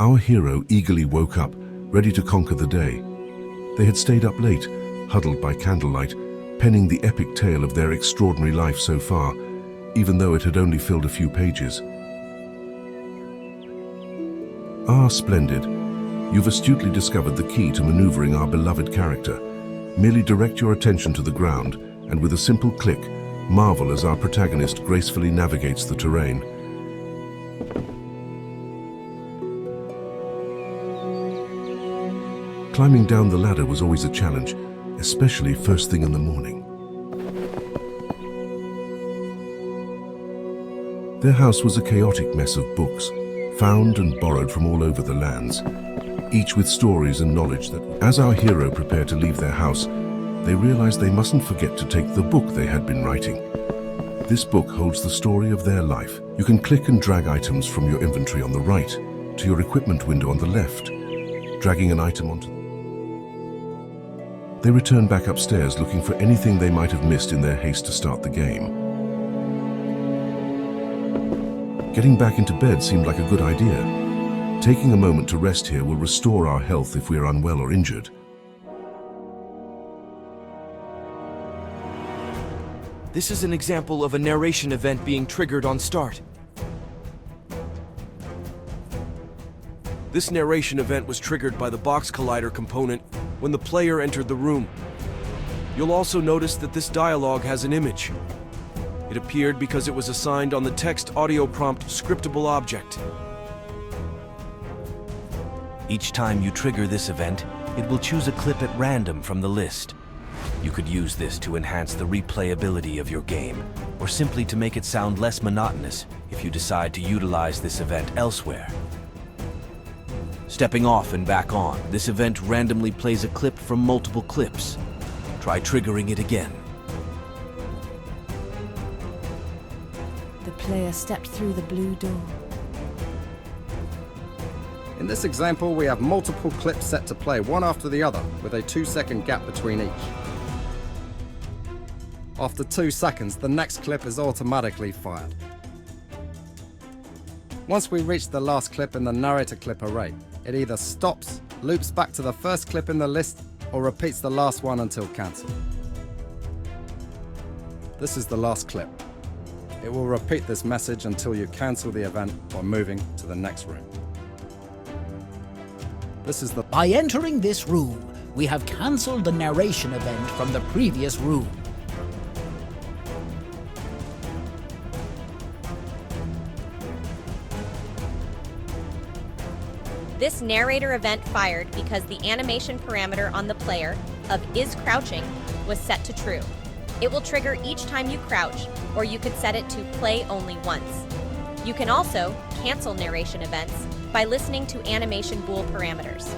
Our hero eagerly woke up, ready to conquer the day. They had stayed up late, huddled by candlelight, penning the epic tale of their extraordinary life so far, even though it had only filled a few pages. Ah, splendid. You've astutely discovered the key to maneuvering our beloved character. Merely direct your attention to the ground, and with a simple click, marvel as our protagonist gracefully navigates the terrain. Climbing down the ladder was always a challenge, especially first thing in the morning. Their house was a chaotic mess of books, found and borrowed from all over the lands, each with stories and knowledge that, as our hero prepared to leave their house, they realized they mustn't forget to take the book they had been writing. This book holds the story of their life. You can click and drag items from your inventory on the right to your equipment window on the left, dragging an item onto. They return back upstairs looking for anything they might have missed in their haste to start the game. Getting back into bed seemed like a good idea. Taking a moment to rest here will restore our health if we are unwell or injured. This is an example of a narration event being triggered on start. This narration event was triggered by the box collider component when the player entered the room. You'll also notice that this dialogue has an image. It appeared because it was assigned on the text audio prompt scriptable object. Each time you trigger this event, it will choose a clip at random from the list. You could use this to enhance the replayability of your game, or simply to make it sound less monotonous if you decide to utilize this event elsewhere. Stepping off and back on, this event randomly plays a clip from multiple clips. Try triggering it again. The player stepped through the blue door. In this example, we have multiple clips set to play one after the other, with a 2-second gap between each. After 2 seconds, the next clip is automatically fired. Once we reach the last clip in the narrator clip array, it either stops, loops back to the first clip in the list, or repeats the last one until cancelled. This is the last clip. It will repeat this message until you cancel the event by moving to the next room. By entering this room, we have cancelled the narration event from the previous room. This narrator event fired because the animation parameter on the player of is crouching was set to true. It will trigger each time you crouch, or you could set it to play only once. You can also cancel narration events by listening to animation bool parameters.